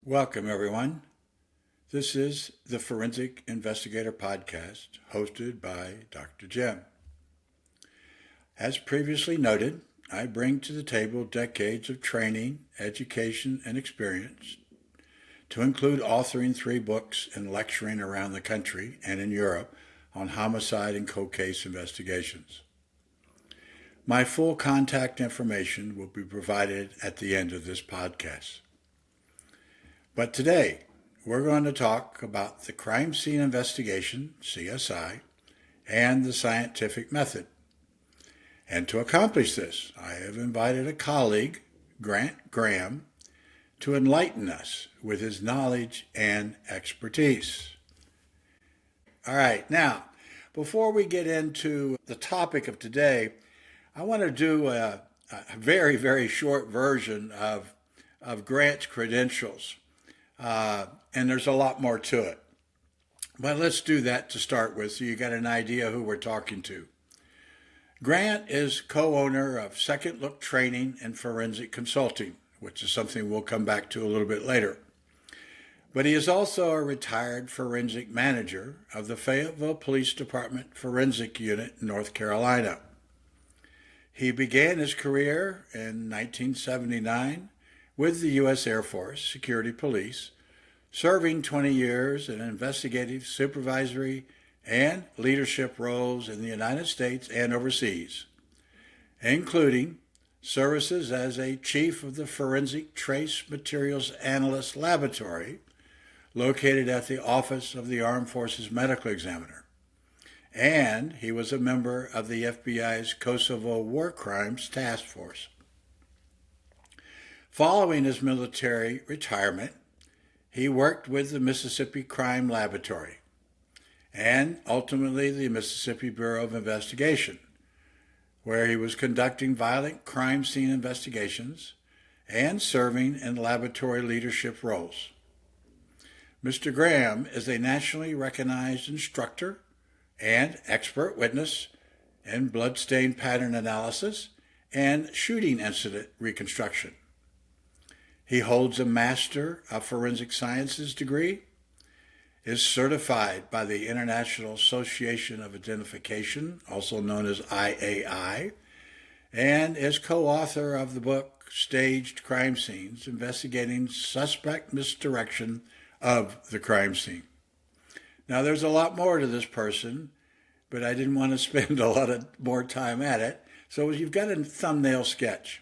Welcome, everyone. This is the Forensic Investigator Podcast, hosted by Dr. Jim. As previously noted, I bring to the table decades of training, education, and experience to include authoring 3 books and lecturing around the country and in Europe on homicide and cold case investigations. My full contact information will be provided at the end of this podcast. But today, we're going to talk about the crime scene investigation, CSI, and the scientific method. And to accomplish this, I have invited a colleague, Grant Graham, to enlighten us with his knowledge and expertise. All right, now, before we get into the topic of today, I want to do a very, very short version of Grant's credentials. And there's a lot more to it. But let's do that to start with so you got an idea who we're talking to. Grant is co-owner of Second Look Training and Forensic Consulting, which is something we'll come back to a little bit later. But he is also a retired forensic manager of the Fayetteville Police Department Forensic Unit in North Carolina. He began his career in 1979 with the U.S. Air Force Security Police, serving 20 years in investigative, supervisory, and leadership roles in the United States and overseas, including services as a chief of the Forensic Trace Materials Analyst Laboratory, located at the Office of the Armed Forces Medical Examiner. And he was a member of the FBI's Kosovo War Crimes Task Force. Following his military retirement, he worked with the Mississippi Crime Laboratory and ultimately the Mississippi Bureau of Investigation, where he was conducting violent crime scene investigations and serving in laboratory leadership roles. Mr. Graham is a nationally recognized instructor and expert witness in bloodstain pattern analysis and shooting incident reconstruction. He holds a Master of Forensic Sciences degree, is certified by the International Association of Identification, also known as IAI, and is co-author of the book Staged Crime Scenes, Investigating Suspect Misdirection of the Crime Scene. Now, there's a lot more to this person, but I didn't want to spend a lot of more time at it, so you've got a thumbnail sketch.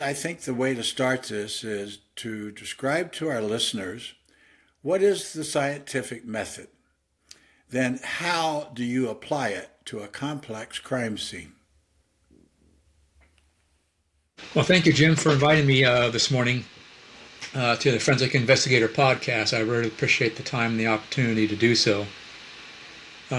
I think the way to start this is to describe to our listeners what is the scientific method. Then how do you apply it to a complex crime scene? Well, thank you, Jim, for inviting me this morning to the Forensic Investigator Podcast. I really appreciate the time and the opportunity to do so.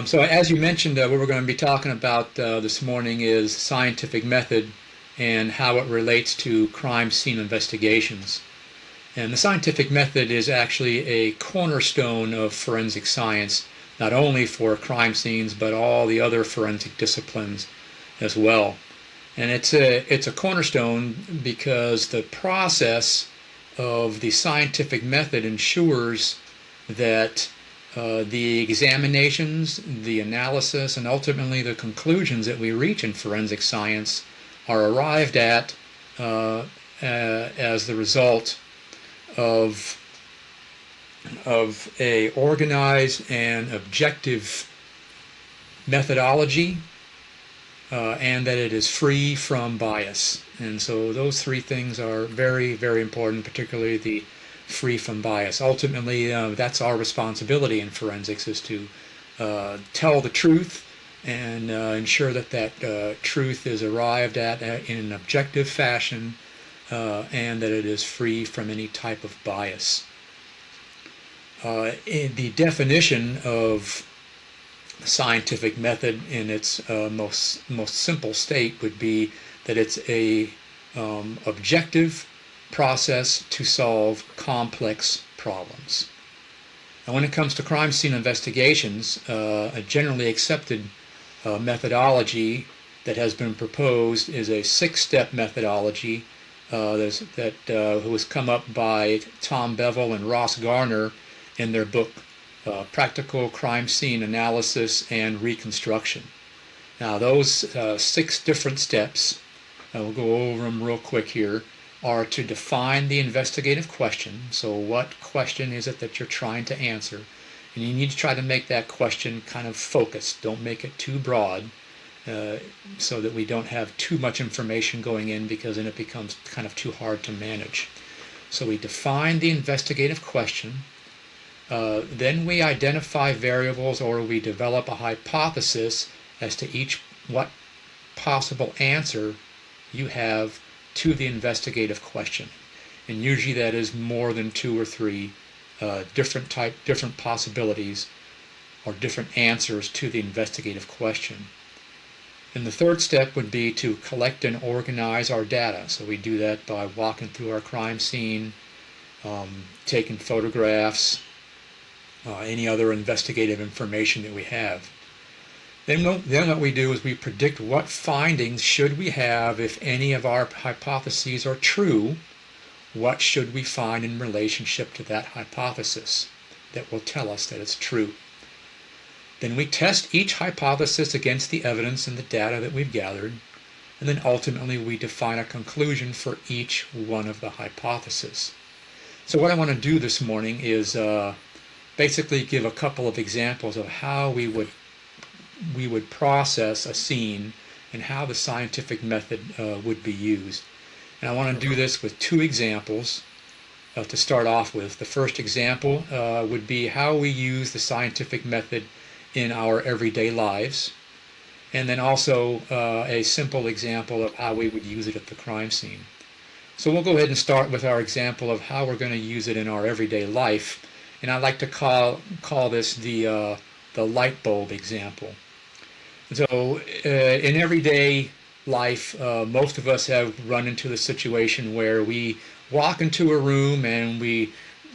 So as you mentioned, what we're going to be talking about this morning is scientific method and how it relates to crime scene investigations. And the scientific method is actually a cornerstone of forensic science, not only for crime scenes, but all the other forensic disciplines as well. And it's a cornerstone because the process of the scientific method ensures that the examinations, the analysis, and ultimately the conclusions that we reach in forensic science are arrived at as the result of a organized and objective methodology, and that it is free from bias. And so those 3 things are very, very important, particularly the free from bias. Ultimately, that's our responsibility in forensics, is to tell the truth and ensure that truth is arrived at in an objective fashion, and that it is free from any type of bias. In the definition of scientific method in its most simple state would be that it's a objective process to solve complex problems. And when it comes to crime scene investigations, a generally accepted methodology that has been proposed is a 6-step methodology who was come up by Tom Bevel and Ross Garner in their book, Practical Crime Scene Analysis and Reconstruction. Now, those 6 different steps, we'll go over them real quick here, are to define the investigative question. So what question is it that you're trying to answer? And you need to try to make that question kind of focused. Don't make it too broad, so that we don't have too much information going in, because then it becomes kind of too hard to manage. So we define the investigative question. Then we identify variables, or we develop a hypothesis as to what possible answer you have to the investigative question. And usually that is more than 2 or 3 different possibilities or different answers to the investigative question. And the third step would be to collect and organize our data. So we do that by walking through our crime scene, taking photographs, any other investigative information that we have. Then what we do is we predict what findings should we have if any of our hypotheses are true. What should we find in relationship to that hypothesis that will tell us that it's true? Then we test each hypothesis against the evidence and the data that we've gathered, and then ultimately we define a conclusion for each one of the hypotheses. So what I want to do this morning is basically give a couple of examples of how we would process a scene and how the scientific method would be used. And I want to do this with 2 examples to start off with. The first example would be how we use the scientific method in our everyday lives, and then also a simple example of how we would use it at the crime scene. So we'll go ahead and start with our example of how we're going to use it in our everyday life, and I like to call this the light bulb example. So in everyday life, most of us have run into the situation where we walk into a room and we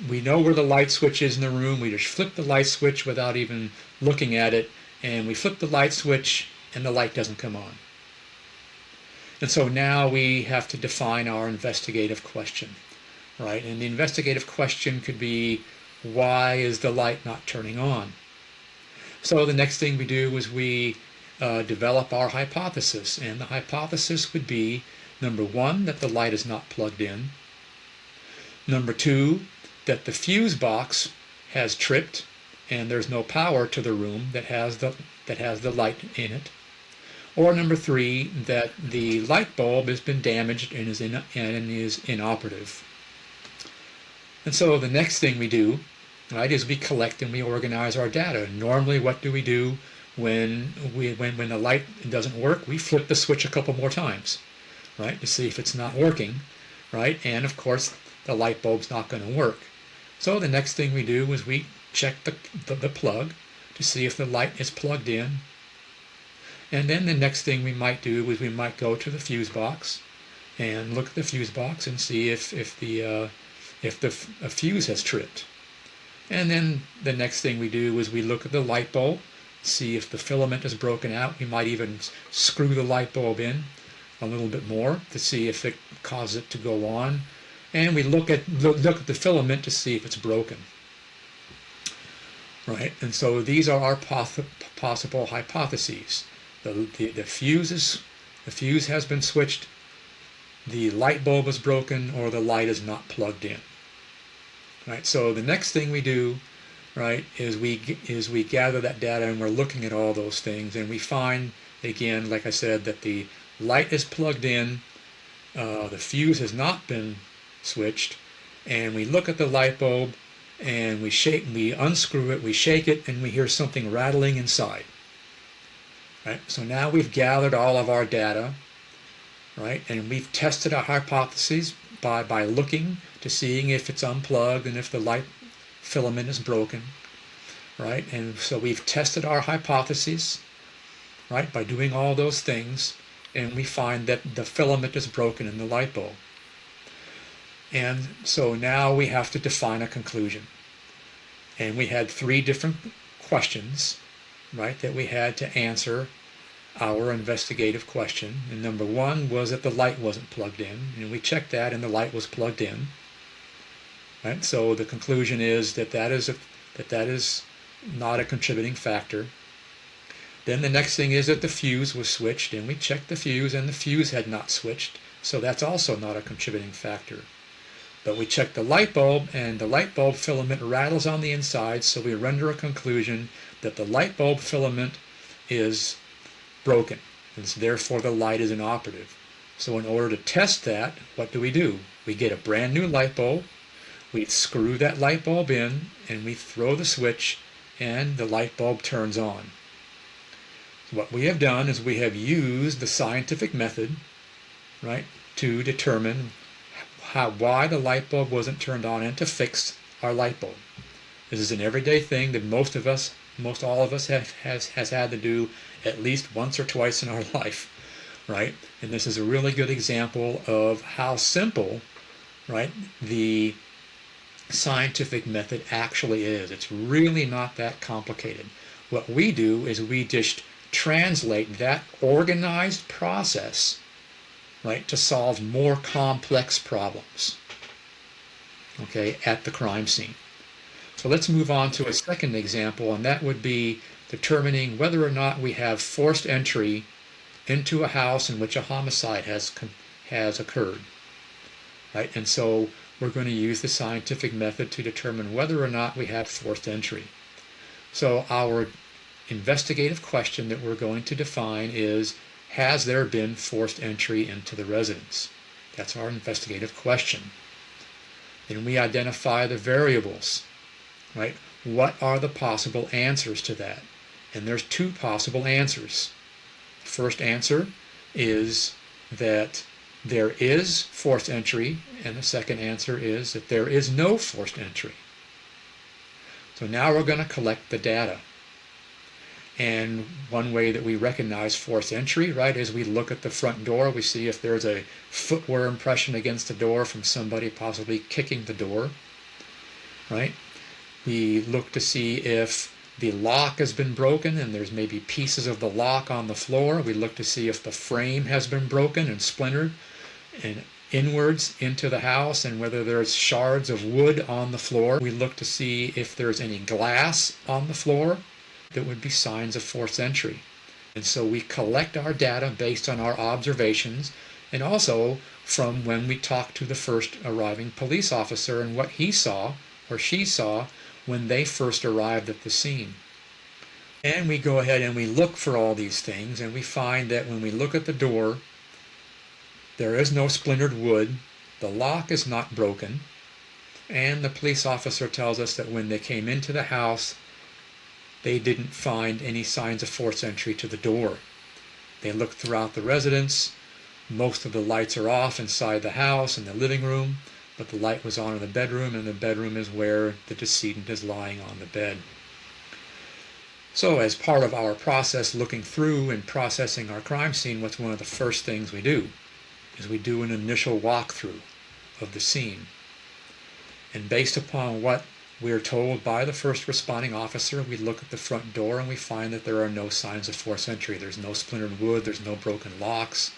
know where the light switch is in the room. We just flip the light switch without even looking at it, and we flip the light switch and the light doesn't come on. And so now we have to define our investigative question, right? And the investigative question could be, why is the light not turning on? So the next thing we do is we develop our hypothesis, and the hypothesis would be, number 1, that the light is not plugged in. Number 2, that the fuse box has tripped and there's no power to the room that has the light in it. Or number 3, that the light bulb has been damaged and is inoperative. And so the next thing we do, right, is we collect and we organize our data. Normally, what do we do when the light doesn't work? We flip the switch a couple more times, right, to see if it's not working, right? And of course, the light bulb's not going to work. So the next thing we do is we check the plug to see if the light is plugged in. And then the next thing we might do is we might go to the fuse box and look at the fuse box and see if the fuse has tripped. And then the next thing we do is we look at the light bulb, see if the filament is broken out. We might even screw the light bulb in a little bit more to see if it causes it to go on. And we look at the filament to see if it's broken. Right? And so these are our possible hypotheses. The fuse has been switched, the light bulb is broken, or the light is not plugged in. Right? So the next thing we do, right, is we gather that data and we're looking at all those things, and we find, again, like I said, that the light is plugged in, the fuse has not been switched, and we look at the light bulb and we unscrew it, we shake it, and we hear something rattling inside. Right? So now we've gathered all of our data, right, and we've tested our hypotheses by looking to seeing if it's unplugged and if the light filament is broken, right? And so we've tested our hypotheses, right, by doing all those things, and we find that the filament is broken in the light bulb. And so now we have to define a conclusion. And we had 3 different questions, right, that we had to answer our investigative question. And number one was that the light wasn't plugged in, and we checked that, and the light was plugged in. Right? So the conclusion is that that is not a contributing factor. Then the next thing is that the fuse was switched, and we checked the fuse, and the fuse had not switched, so that's also not a contributing factor. But we checked the light bulb, and the light bulb filament rattles on the inside, so we render a conclusion that the light bulb filament is broken, and so therefore the light is inoperative. So in order to test that, what do? We get a brand new light bulb, we screw that light bulb in, and we throw the switch, and the light bulb turns on. What we have done is we have used the scientific method, right, to determine why the light bulb wasn't turned on and to fix our light bulb. This is an everyday thing that most all of us has had to do at least once or twice in our life, right? And this is a really good example of how simple, right, the scientific method actually is. It's really not that complicated. What we do is we just translate that organized process, right, to solve more complex problems, okay, at the crime scene. So let's move on to a second example, and that would be determining whether or not we have forced entry into a house in which a homicide has occurred, right? And so we're going to use the scientific method to determine whether or not we have forced entry. So our investigative question that we're going to define is, has there been forced entry into the residence? That's our investigative question. Then we identify the variables, right? What are the possible answers to that? And there's two possible answers. The first answer is that there is forced entry, and the second answer is that there is no forced entry. So now we're going to collect the data. And one way that we recognize forced entry, right, is we look at the front door. We see if there's a footwear impression against the door from somebody possibly kicking the door, right? We look to see if the lock has been broken and there's maybe pieces of the lock on the floor. We look to see if the frame has been broken and splintered and inwards into the house, and whether there's shards of wood on the floor. We look to see if there's any glass on the floor that would be signs of forced entry. And so we collect our data based on our observations, and also from when we talked to the first arriving police officer and what he saw or she saw when they first arrived at the scene. And we go ahead and we look for all these things, and we find that when we look at the door, there is no splintered wood, the lock is not broken, and the police officer tells us that when they came into the house, they didn't find any signs of forced entry to the door. They looked throughout the residence. Most of the lights are off inside the house in the living room, but the light was on in the bedroom, and the bedroom is where the decedent is lying on the bed. So as part of our process looking through and processing our crime scene, what's one of the first things we do is we do an initial walkthrough of the scene. And based upon what we're told by the first responding officer, we look at the front door and we find that there are no signs of forced entry. There's no splintered wood, there's no broken locks.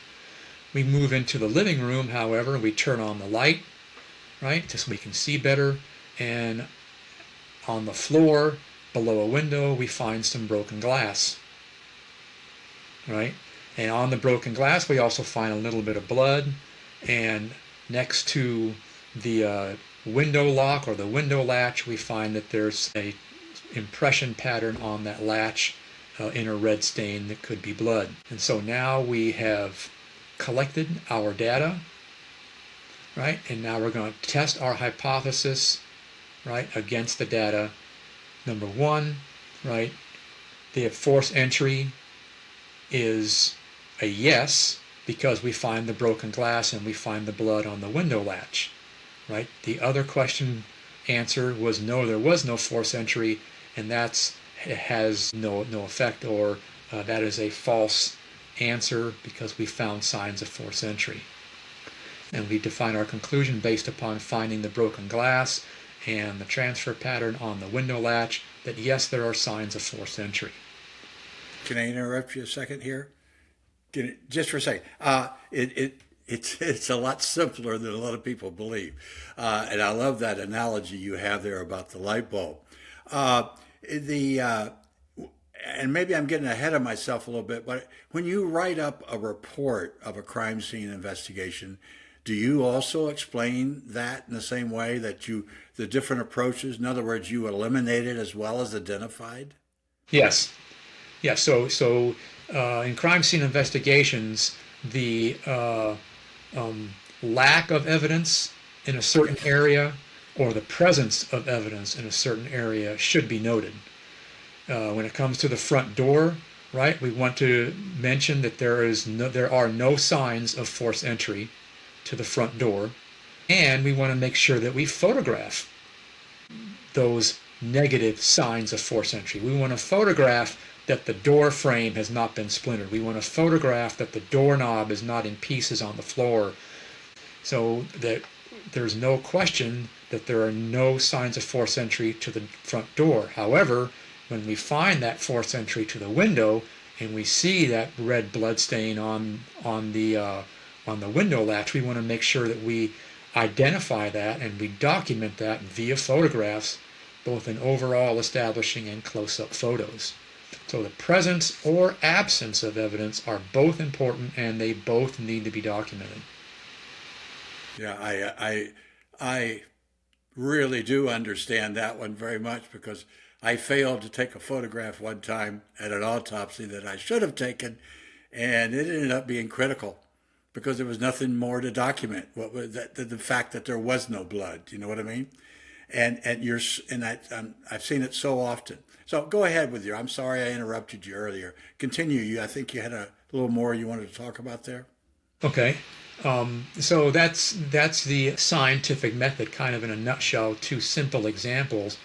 We move into the living room, however, we turn on the light, right, so we can see better, and on the floor below a window we find some broken glass, right? And on the broken glass we also find a little bit of blood, and next to the window lock or the window latch we find that there's a impression pattern on that latch in a red stain that could be blood. And so now we have collected our data, right, and now we're going to test our hypothesis, right, against the data. Number one, right, the forced entry is a yes because we find the broken glass and we find the blood on the window latch, right? The other question answer was no, there was no forced entry, and that has no effect, or that is a false answer because we found signs of forced entry. And we define our conclusion based upon finding the broken glass and the transfer pattern on the window latch that yes, there are signs of forced entry. Can I interrupt you a second here? just for a second, it's a lot simpler than a lot of people believe, and I love that analogy you have there about the light bulb. Uh, the and maybe I'm getting ahead of myself a little bit, but when you write up a report of a crime scene investigation, do you also explain that in the same way that the different approaches? In other words, you eliminate it as well as identified? Yes. Yeah. So in crime scene investigations, the lack of evidence in a certain area or the presence of evidence in a certain area should be noted. When it comes to the front door, right, we want to mention that there are no signs of forced entry to the front door, and we want to make sure that we photograph those negative signs of forced entry. We want to photograph that the door frame has not been splintered. We want to photograph that the doorknob is not in pieces on the floor, so that there's no question that there are no signs of forced entry to the front door. However, when we find that forced entry to the window and we see that red blood stain on the window latch, we want to make sure that we identify that and we document that via photographs, both in overall establishing and close-up photos. So the presence or absence of evidence are both important, and they both need to be documented. Yeah, I really do understand that one very much because I failed to take a photograph one time at an autopsy that I should have taken, and it ended up being critical because there was nothing more to document. What was that? The fact that there was no blood. You know what I mean? I've seen it so often. So go ahead with your. I'm sorry I interrupted you earlier. Continue. I think you had a little more you wanted to talk about there. Okay. So that's the scientific method, kind of in a nutshell, two simple examples.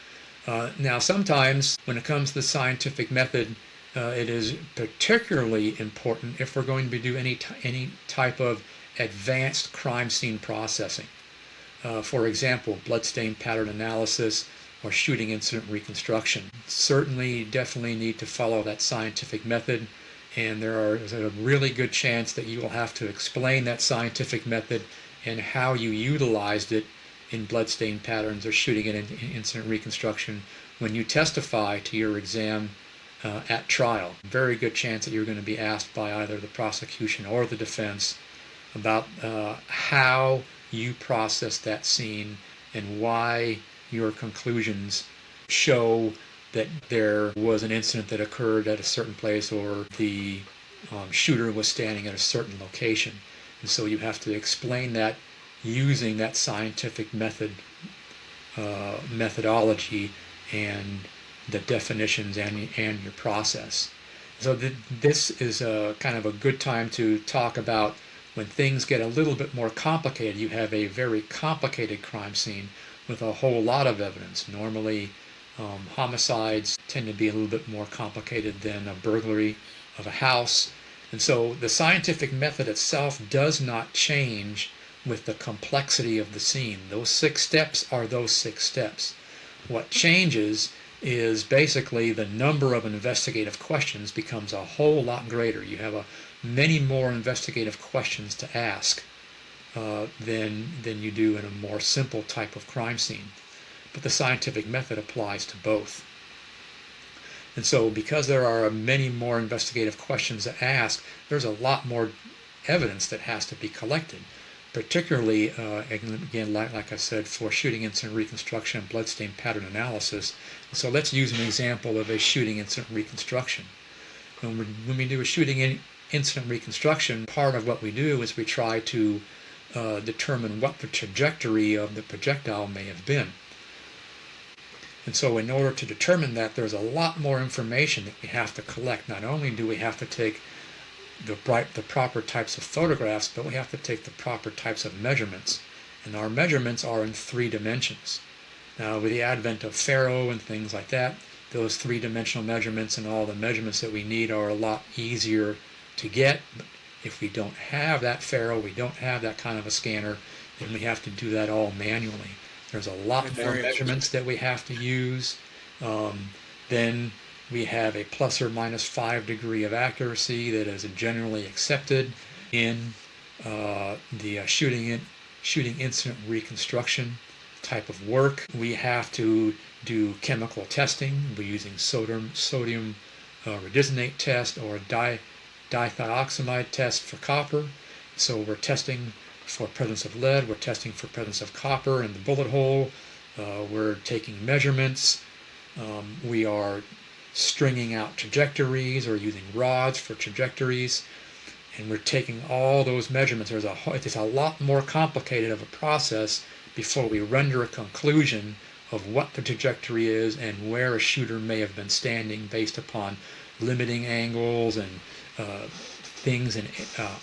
Now, sometimes when it comes to the scientific method, it is particularly important if we're going to be doing any type of advanced crime scene processing. For example, bloodstain pattern analysis or shooting incident reconstruction. Certainly, definitely need to follow that scientific method, and there's a really good chance that you will have to explain that scientific method and how you utilized it in bloodstain patterns or shooting incident reconstruction when you testify to your exam at trial. Very good chance that you're going to be asked by either the prosecution or the defense about how you processed that scene and why your conclusions show that there was an incident that occurred at a certain place or the shooter was standing at a certain location. And so you have to explain that using that scientific methodology and the definitions and your process. So this is a kind of a good time to talk about when things get a little bit more complicated. You have a very complicated crime scene with a whole lot of evidence. Normally, homicides tend to be a little bit more complicated than a burglary of a house. And so the scientific method itself does not change with the complexity of the scene. Those 6 steps are those 6 steps. What changes is basically the number of investigative questions becomes a whole lot greater. You have many more investigative questions to ask than you do in a more simple type of crime scene. But the scientific method applies to both. And so because there are many more investigative questions to ask, there's a lot more evidence that has to be collected, particularly, again, like I said, for shooting incident reconstruction and bloodstain pattern analysis. So let's use an example of a shooting incident reconstruction. When we do a shooting incident reconstruction, part of what we do is we try to determine what the trajectory of the projectile may have been. And so in order to determine that, there's a lot more information that we have to collect. Not only do we have to take the proper types of photographs, but we have to take the proper types of measurements. And our measurements are in 3 dimensions. Now, with the advent of Faro and things like that, those 3-dimensional measurements and all the measurements that we need are a lot easier to get. But if we don't have that Faro, we don't have that kind of a scanner, then we have to do that all manually. There's a lot more measurements that we have to use. Then we have a plus or minus 5 degree of accuracy that is generally accepted in the shooting incident reconstruction type of work. We have to do chemical testing. We're using sodium redizinate test or dithioxamide test for copper. So we're testing for presence of lead. We're testing for presence of copper in the bullet hole. We're taking measurements. We are stringing out trajectories or using rods for trajectories, and we're taking all those measurements. It's a lot more complicated of a process before we render a conclusion of what the trajectory is and where a shooter may have been standing based upon limiting angles and things and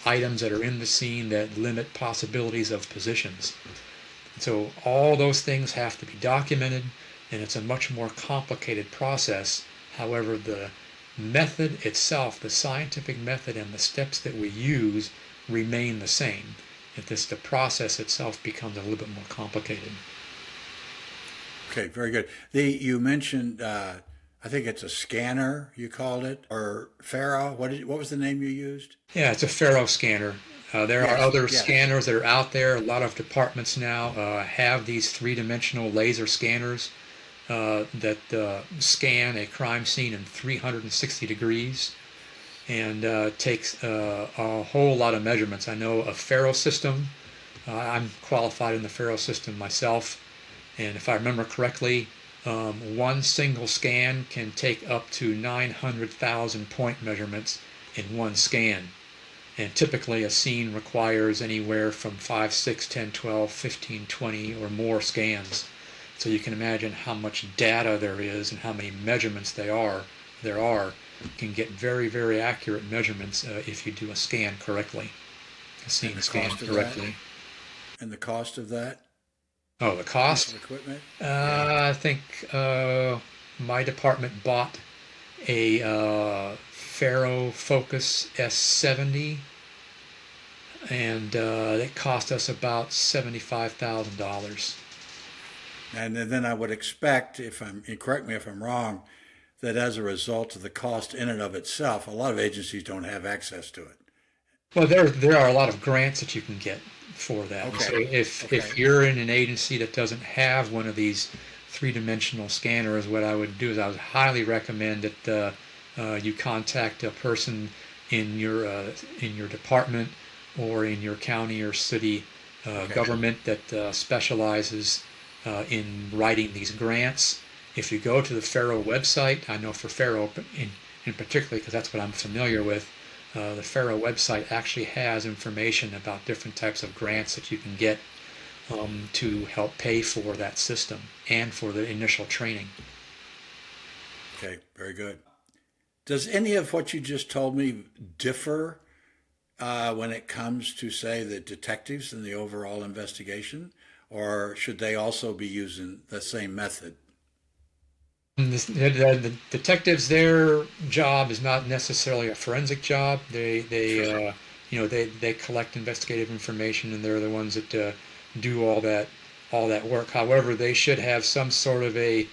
items that are in the scene that limit possibilities of positions. So all those things have to be documented, and it's a much more complicated process. However, the method itself, the scientific method and the steps that we use remain the same. The process itself becomes a little bit more complicated. Okay, very good. You mentioned, I think it's a scanner, you called it, or Faro. What was the name you used? Yeah, it's a Faro scanner. There are Yes, other yes. scanners that are out there. A lot of departments now have these three-dimensional laser scanners that scan a crime scene in 360 degrees and takes a whole lot of measurements. I know a Faro system. I'm qualified in the Faro system myself, and if I remember correctly, one single scan can take up to 900,000 point measurements in one scan. And typically a scene requires anywhere from 5, 6, 10, 12, 15, 20 or more scans. So you can imagine how much data there is and how many measurements there are. You can get very, very accurate measurements if you do a scan correctly, a scene scan correctly. And the cost of that? Oh, the cost? Piece of equipment? I think my department bought a Faro Focus S70, and it cost us about $75,000. And then I would expect, correct me if I'm wrong, that as a result of the cost in and of itself, a lot of agencies don't have access to it. Well, there are a lot of grants that you can get for that. Okay. So if you're in an agency that doesn't have one of these three-dimensional scanners, what I would do is I would highly recommend that you contact a person in your department or in your county or city government that specializes in writing these grants. If you go to the Faro website, I know for Faro in particular, because that's what I'm familiar with, the Faro website actually has information about different types of grants that you can get to help pay for that system and for the initial training. Okay, very good. Does any of what you just told me differ when it comes to, say, the detectives in the overall investigation, or should they also be using the same method? The detectives, their job is not necessarily a forensic job. They collect investigative information, and they're the ones that do all that work. However, they should have some sort of an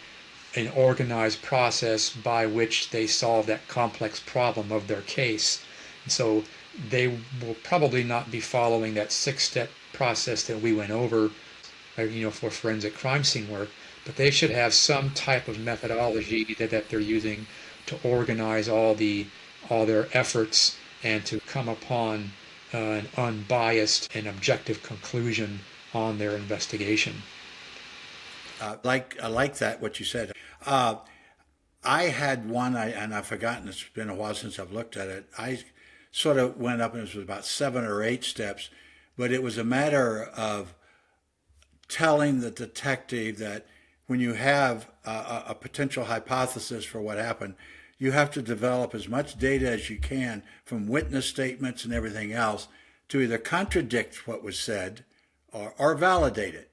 organized process by which they solve that complex problem of their case. And so they will probably not be following that 6-step process that we went over, for forensic crime scene work, but they should have some type of methodology that they're using to organize all their efforts and to come upon an unbiased and objective conclusion on their investigation. I like that, what you said. I had one, and I've forgotten, it's been a while since I've looked at it. I sort of went up, and it was about 7 or 8 steps, but it was a matter of telling the detective that when you have a potential hypothesis for what happened, you have to develop as much data as you can from witness statements and everything else to either contradict what was said or validate it.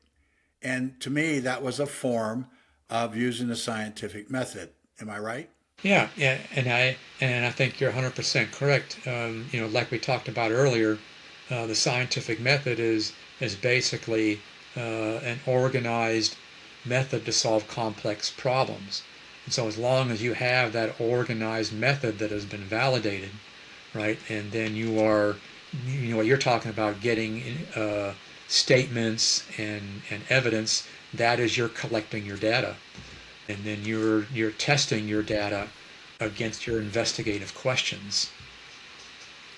And to me, that was a form of using the scientific method. Am I right? Yeah, and I think you're 100% correct. Like we talked about earlier, the scientific method is basically an organized method to solve complex problems. And so as long as you have that organized method that has been validated, right, and then what you're talking about, getting statements and evidence, that is you're collecting your data, and then you're testing your data against your investigative questions,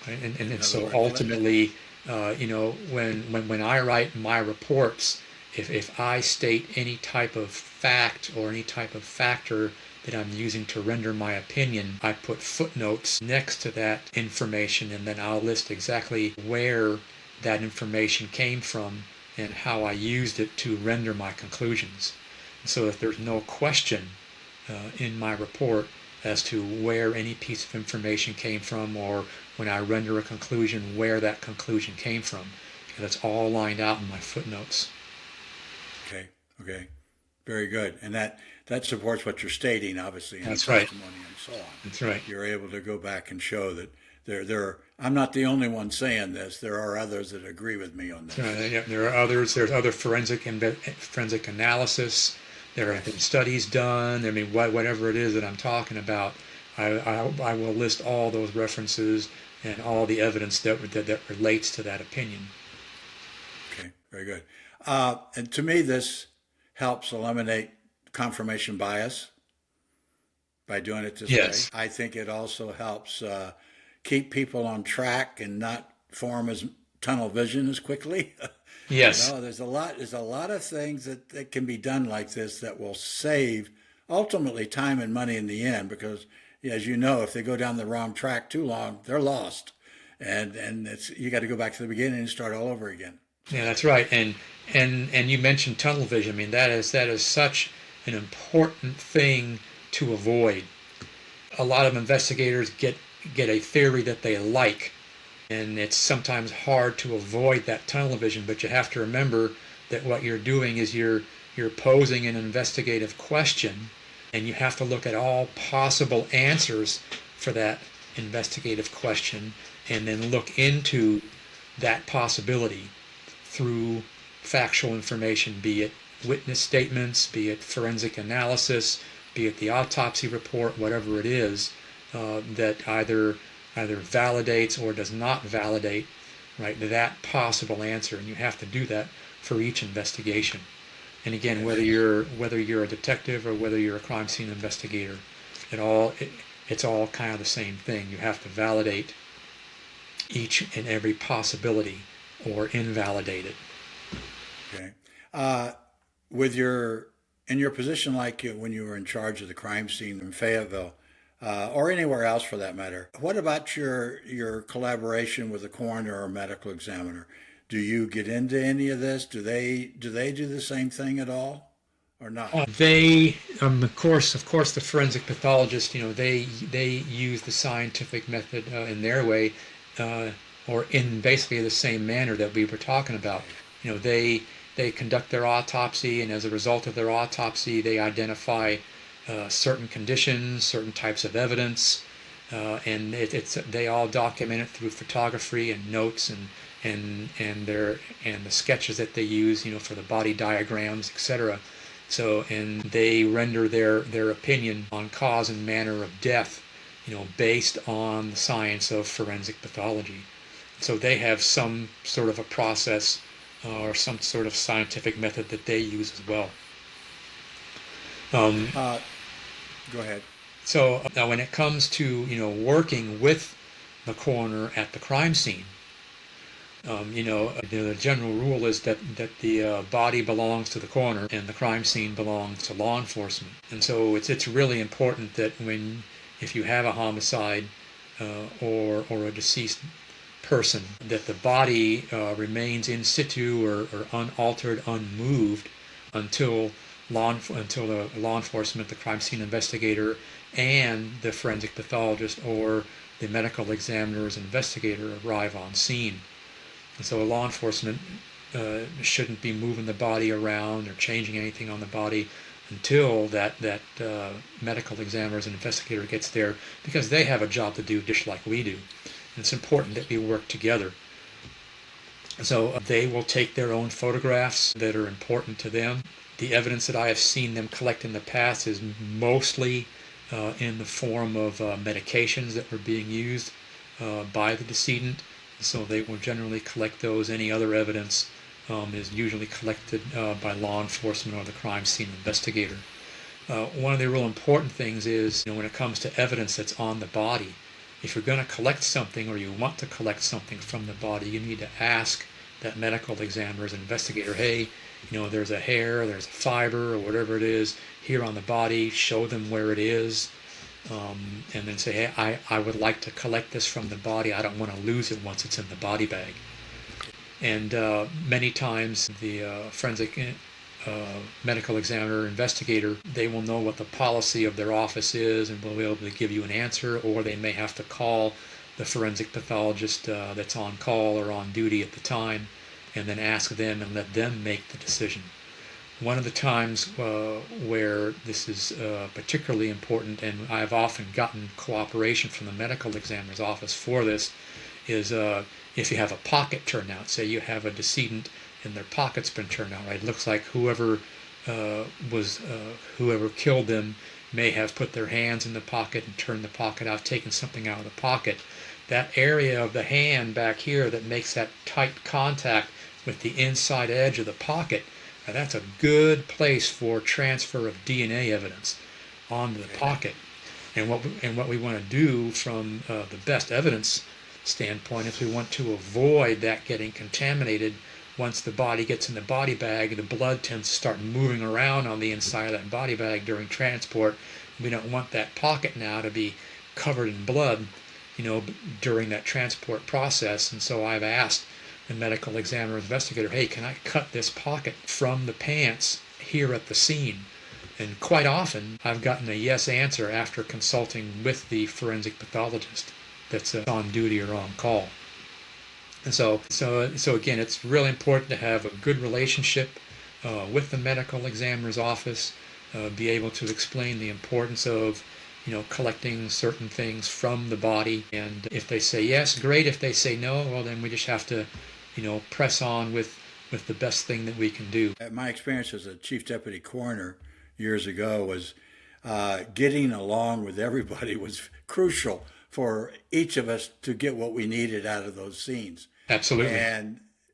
right? And In other so words, ultimately, when I write my reports, if I state any type of fact or any type of factor that I'm using to render my opinion, I put footnotes next to that information, and then I'll list exactly where that information came from and how I used it to render my conclusions. So if there's no question in my report as to where any piece of information came from, or when I render a conclusion, where that conclusion came from, because it's all lined out in my footnotes. okay, okay, very good. And that supports what you're stating, obviously, in the That's right. testimony and so on. That's right. You're able to go back and show that I'm not the only one saying this. There are others that agree with me on this. Yeah, there are others. There's other forensic analysis. There have been studies done. I mean, whatever it is that I'm talking about, I will list all those references and all the evidence that relates to that opinion. Okay, very good. And to me, this helps eliminate confirmation bias by doing it this way. Yes. I think it also helps keep people on track and not form as tunnel vision as quickly. Yes. There's a lot of things that can be done like this that will save ultimately time and money in the end, because as you know, if they go down the wrong track too long, they're lost. And you got to go back to the beginning and start all over again. Yeah, that's right. And you mentioned tunnel vision. I mean, that is such an important thing to avoid. A lot of investigators get a theory that they like, and it's sometimes hard to avoid that tunnel vision. But you have to remember that what you're doing is you're posing an investigative question, and you have to look at all possible answers for that investigative question, and then look into that possibility through factual information, be it witness statements, be it forensic analysis, be it the autopsy report, whatever it is, that either validates or does not validate, right, that possible answer. And you have to do that for each investigation. And again, whether you're a detective or whether you're a crime scene investigator, it's all kind of the same thing. You have to validate each and every possibility or invalidate it. Okay. In your position, like when you were in charge of the crime scene in Fayetteville, or anywhere else for that matter, what about your collaboration with a coroner or medical examiner? Do you get into any of this? Do they do the same thing at all, or not? They, of course, the forensic pathologists, they use the scientific method in their way, or in basically the same manner that we were talking about. They conduct their autopsy, and as a result of their autopsy, they identify certain conditions, certain types of evidence, and they all document it through photography and notes and the sketches that they use, for the body diagrams, etc. So, and they render their opinion on cause and manner of death, based on the science of forensic pathology. So they have some sort of a process or some sort of scientific method that they use as well. Go ahead. So now when it comes to, working with the coroner at the crime scene, the general rule is that the body belongs to the coroner and the crime scene belongs to law enforcement. And so it's really important that if you have a homicide or a deceased person, that the body remains in situ or unaltered, unmoved until the law enforcement, the crime scene investigator, and the forensic pathologist or the medical examiner's investigator arrive on scene. And so law enforcement shouldn't be moving the body around or changing anything on the body until that medical examiner's investigator gets there, because they have a job to do just like we do. And it's important that we work together. So they will take their own photographs that are important to them. The evidence that I have seen them collect in the past is mostly in the form of medications that were being used by the decedent. So they will generally collect those. Any other evidence is usually collected by law enforcement or the crime scene investigator. One of the real important things is, when it comes to evidence that's on the body, if you're going to collect something or you want to collect something from the body, you need to ask that medical examiner's investigator, hey, there's a hair, there's a fiber, or whatever it is here on the body, show them where it is, and then say, hey, I would like to collect this from the body. I don't want to lose it once it's in the body bag. And many times the forensic medical examiner, investigator, they will know what the policy of their office is and will be able to give you an answer, or they may have to call the forensic pathologist that's on call or on duty at the time and then ask them and let them make the decision. One of the times where this is particularly important, and I've often gotten cooperation from the medical examiner's office for this, is if you have a pocket turnout. Say you have a decedent and their pocket's been turned out, right? It looks like whoever killed them may have put their hands in the pocket and turned the pocket out, taken something out of the pocket. That area of the hand back here that makes that tight contact with the inside edge of the pocket, that's a good place for transfer of DNA evidence onto the pocket. And what we want to do from the best evidence standpoint is we want to avoid that getting contaminated. Once the body gets in the body bag, the blood tends to start moving around on the inside of that body bag during transport. We don't want that pocket now to be covered in blood, during that transport process. And so I've asked the medical examiner investigator, hey, can I cut this pocket from the pants here at the scene? And quite often I've gotten a yes answer after consulting with the forensic pathologist that's on duty or on call. And so again, it's really important to have a good relationship with the medical examiner's office, be able to explain the importance of collecting certain things from the body. And if they say yes, great. If they say no, well, then we just have to press on with the best thing that we can do. My experience as a chief deputy coroner years ago was getting along with everybody was crucial for each of us to get what we needed out of those scenes. Absolutely.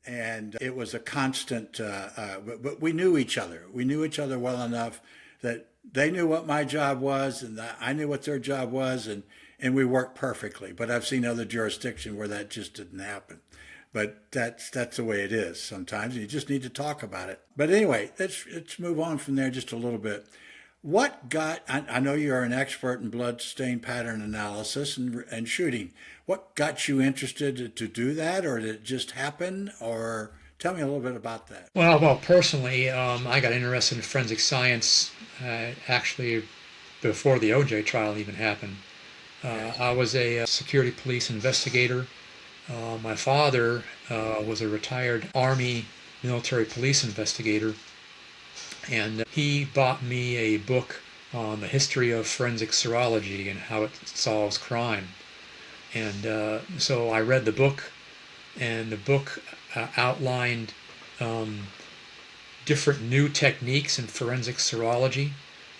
And it was a constant, but we knew each other. We knew each other well enough that they knew what my job was and I knew what their job was, and we worked perfectly. But I've seen other jurisdictions where that just didn't happen. But that's the way it is sometimes. You just need to talk about it. But anyway, let's move on from there just a little bit. I know you're an expert in blood stain pattern analysis and shooting. What got you interested to do that, or did it just happen? Or tell me a little bit about that. Well, personally, I got interested in forensic science actually before the OJ trial even happened. I was a security police investigator. My father was a retired Army military police investigator, and he bought me a book on the history of forensic serology and how it solves crime. And so I read the book, and the book outlined different new techniques in forensic serology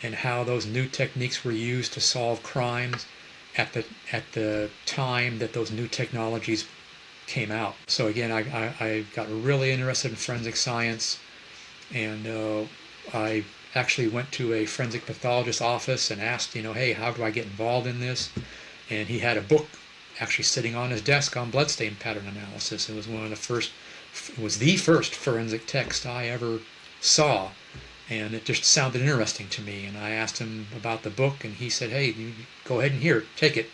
and how those new techniques were used to solve crimes at the time that those new technologies came out. So again, I got really interested in forensic science, and I actually went to a forensic pathologist's office and asked, hey, how do I get involved in this? And he had a book actually sitting on his desk on bloodstain pattern analysis. It was the first forensic text I ever saw, and it just sounded interesting to me. And I asked him about the book, and he said, hey, you go ahead and take it,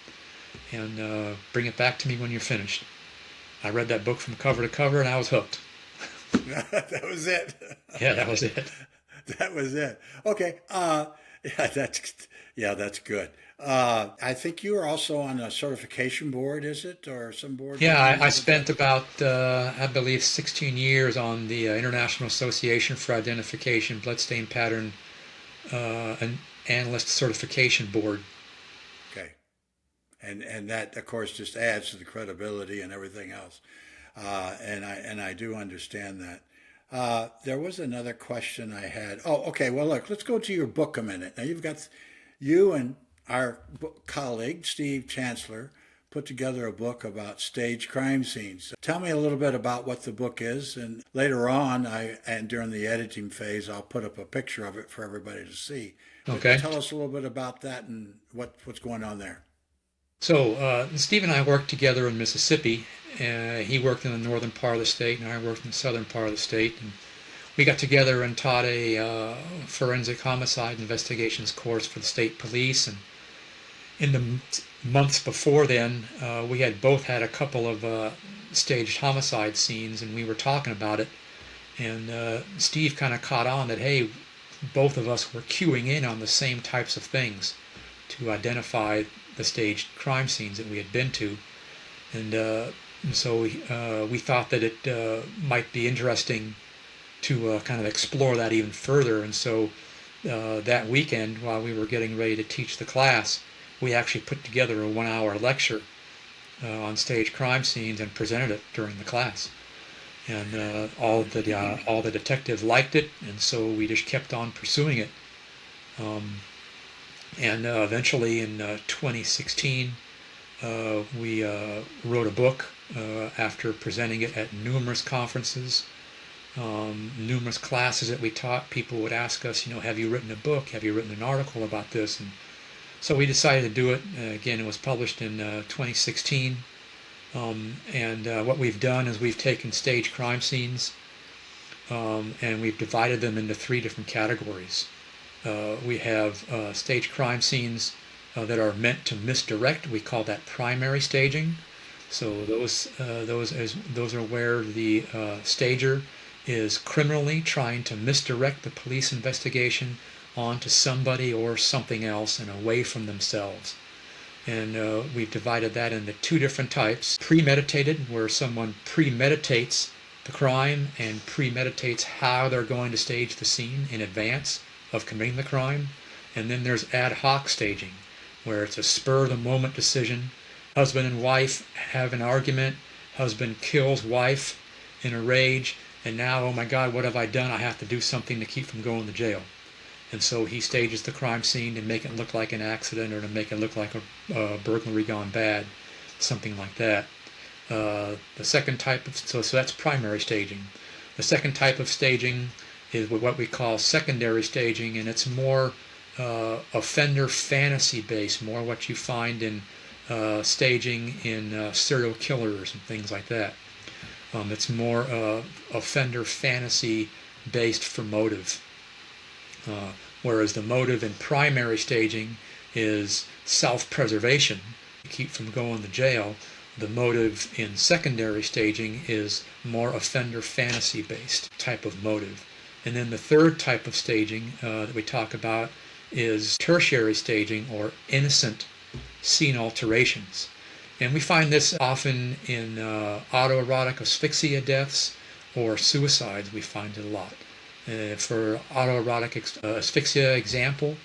and bring it back to me when you're finished. I read that book from cover to cover, and I was hooked. That was it. Yeah, that was it. That was it. Okay. That's good. I think you are also on a certification board, is it, or some board? Yeah, I spent about, I believe, 16 years on the International Association for Identification Bloodstain Pattern an Analyst Certification Board. Okay. And that, of course, just adds to the credibility and everything else. And I do understand that. There was another question I had. Oh, okay. Well, look, let's go to your book a minute. Now, you and our colleague, Steve Chancellor, put together a book about stage crime scenes. Tell me a little bit about what the book is, and later on, and during the editing phase, I'll put up a picture of it for everybody to see. But Okay. tell us a little bit about that and what's going on there. So Steve and I worked together in Mississippi. He worked in the northern part of the state, and I worked in the southern part of the state. And we got together and taught a forensic homicide investigations course for the state police. And in the months before then, we had both had a couple of staged homicide scenes, and we were talking about it. And Steve kind of caught on that, hey, both of us were cueing in on the same types of things to identify the staged crime scenes that we had been to. And so we thought that it might be interesting to kind of explore that even further. And so that weekend, while we were getting ready to teach the class, we actually put together a 1 hour lecture on stage crime scenes and presented it during the class. And all the detectives liked it, and so we just kept on pursuing it. Um, and eventually, in 2016, we wrote a book after presenting it at numerous conferences, numerous classes that we taught. People would ask us, have you written a book? Have you written an article about this? And so we decided to do it. Again, it was published in 2016. And what we've done is we've taken stage crime scenes and we've divided them into 3 different categories. We have stage crime scenes that are meant to misdirect. We call that primary staging. So those are where the stager is criminally trying to misdirect the police investigation onto somebody or something else and away from themselves. And we've divided that into 2 different types. Premeditated, where someone premeditates the crime and premeditates how they're going to stage the scene in advance of committing the crime. And then there's ad hoc staging, where it's a spur-of-the-moment decision. Husband and wife have an argument. Husband kills wife in a rage. And now, oh my God, what have I done? I have to do something to keep from going to jail. And so he stages the crime scene to make it look like an accident or to make it look like a burglary gone bad, something like that. The second type of so that's primary staging. The second type of staging is what we call secondary staging, and it's more offender fantasy based, more what you find in staging in serial killers and things like that. It's more offender fantasy based for motive. Whereas the motive in primary staging is self-preservation, to keep from going to jail. The motive in secondary staging is more offender fantasy based type of motive. And then the third type of staging that we talk about is tertiary staging, or innocent scene alterations. And we find this often in autoerotic asphyxia deaths or suicides. We find it a lot. For autoerotic asphyxia example,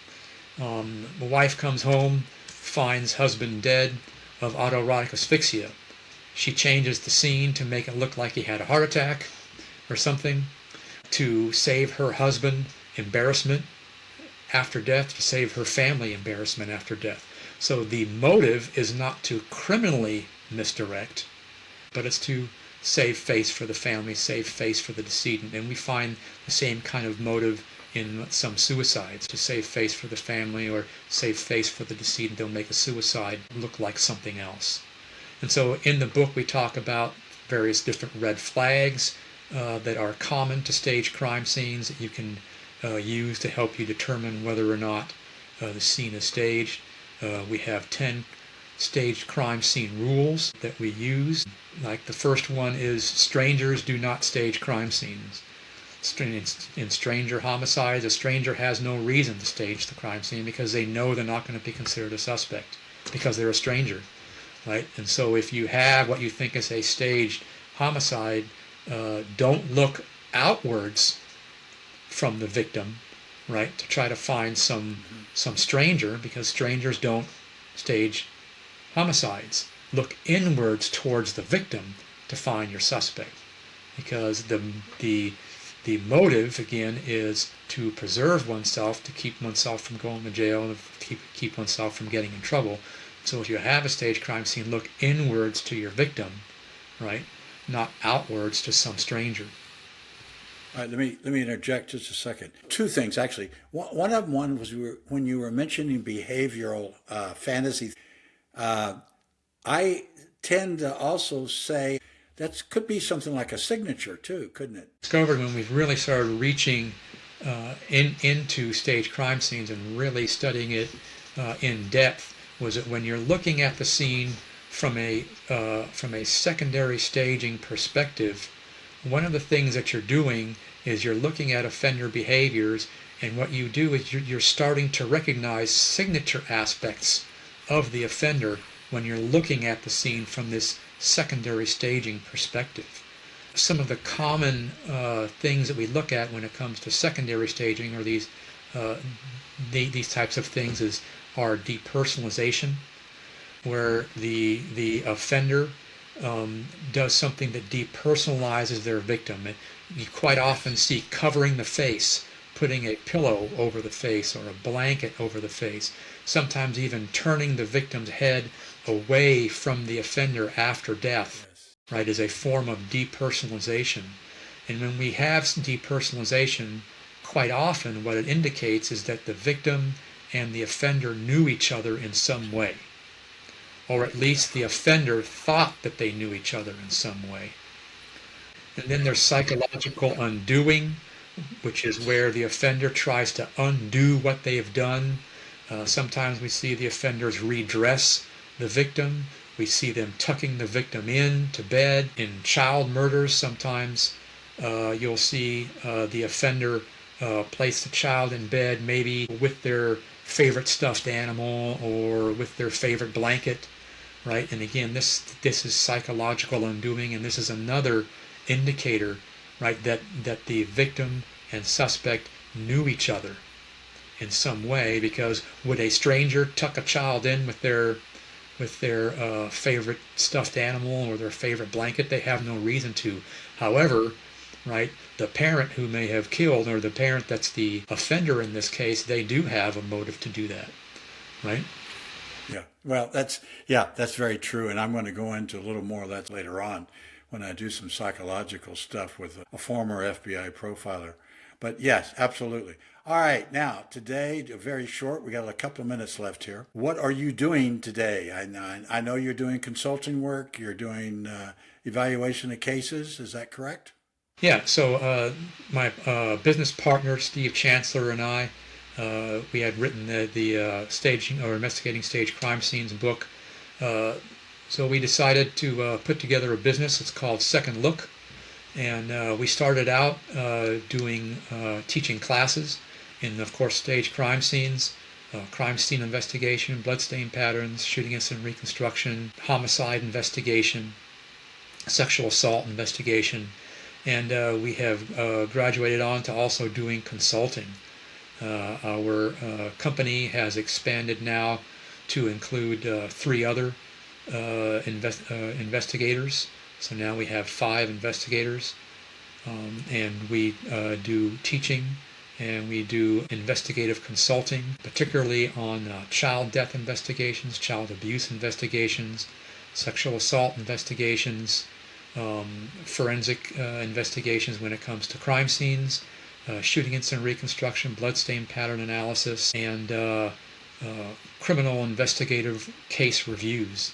the wife comes home, finds husband dead of autoerotic asphyxia. She changes the scene to make it look like he had a heart attack or something, to save her husband embarrassment after death, to save her family embarrassment after death. So the motive is not to criminally misdirect, but it's to save face for the family, save face for the decedent. And we find the same kind of motive in some suicides, to save face for the family or save face for the decedent. They'll make a suicide look like something else. And so in the book we talk about various different red flags that are common to stage crime scenes that you can use to help you determine whether or not the scene is staged. We have 10 staged crime scene rules that we use. Like the first one is strangers do not stage crime scenes. In stranger homicides, a stranger has no reason to stage the crime scene because they know they're not going to be considered a suspect because they're a stranger, right? And so if you have what you think is a staged homicide, don't look outwards from the victim, right, to try to find some stranger, because strangers don't stage homicides. Look inwards towards the victim to find your suspect, because the The motive, again, is to preserve oneself, to keep oneself from going to jail, to keep oneself from getting in trouble. So if you have a staged crime scene, look inwards to your victim, right? Not outwards to some stranger. All right, let me interject just a second. Two things actually. One of them was when you were mentioning behavioral fantasy. I tend to also say that could be something like a signature too, couldn't it? Discovered when we've really started reaching into staged crime scenes and really studying it in depth was that when you're looking at the scene from a secondary staging perspective, one of the things that you're doing is you're looking at offender behaviors, and what you do is you're starting to recognize signature aspects of the offender when you're looking at the scene from this secondary staging perspective. Some of the common things that we look at when it comes to secondary staging or these types of things are depersonalization, where the offender does something that depersonalizes their victim. You quite often see covering the face, putting a pillow over the face or a blanket over the face, sometimes even turning the victim's head away from the offender after death, Yes. right, is a form of depersonalization. And when we have depersonalization, quite often what it indicates is that the victim and the offender knew each other in some way, or at least the offender thought that they knew each other in some way. And then there's psychological undoing, which is where the offender tries to undo what they have done. Sometimes we see the offenders redress the victim. We see them tucking the victim in to bed. In child murders, sometimes you'll see the offender place the child in bed, maybe with their favorite stuffed animal or with their favorite blanket, right? And again, this is psychological undoing, and this is another indicator, right, that the victim and suspect knew each other in some way, because would a stranger tuck a child in with their favorite stuffed animal or their favorite blanket? They have no reason to. However, right, the parent who may have killed, or the parent that's the offender in this case, they do have a motive to do that, right? Yeah. Well, that's very true, and I'm going to go into a little more of that later on when I do some psychological stuff with a former FBI profiler. But yes, absolutely. All right, now today, very short. We got a couple of minutes left here. What are you doing today? I know you're doing consulting work. You're doing evaluation of cases. Is that correct? Yeah, so my business partner, Steve Chancellor, and I, we had written the staging or investigating stage crime scenes book. So we decided to put together a business. It's called Second Look. And we started out teaching classes in, of course, stage crime scenes, crime scene investigation, bloodstain patterns, shooting incident reconstruction, homicide investigation, sexual assault investigation. And we have graduated on to also doing consulting. Our company has expanded now to include three other investigators. So now we have 5 investigators, and we do teaching, and we do investigative consulting, particularly on child death investigations, child abuse investigations, sexual assault investigations, forensic investigations when it comes to crime scenes, shooting incident reconstruction, bloodstain pattern analysis, and criminal investigative case reviews.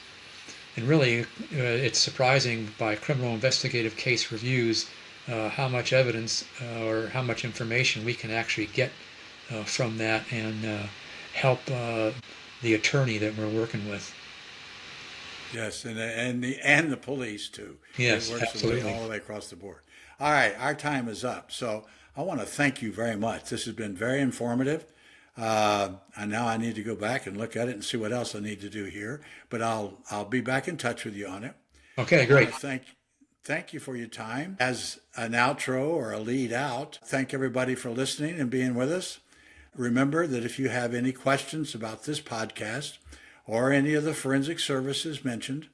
And really, it's surprising by criminal investigative case reviews how much evidence or how much information we can actually get from that and help the attorney that we're working with. Yes, and the police too. Yes, It works absolutely. all the way across the board. All right, our time is up. So I want to thank you very much. This has been very informative. And now I need to go back and look at it and see what else I need to do here. But I'll be back in touch with you on it. Okay, I want great. to thank you for your time. As an outro or a lead out, thank everybody for listening and being with us. Remember that if you have any questions about this podcast or any of the forensic services mentioned,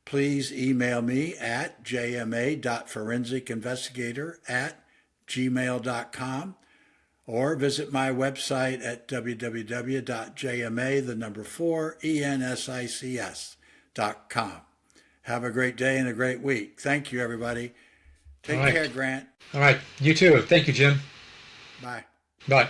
please email me at jma.forensicinvestigator gmail.com, or visit my website at www.jma4ensics.com. Have a great day and a great week. Thank you, everybody. All Take right. care, Grant. All right. You too. Thank you, Jim. Bye. Bye.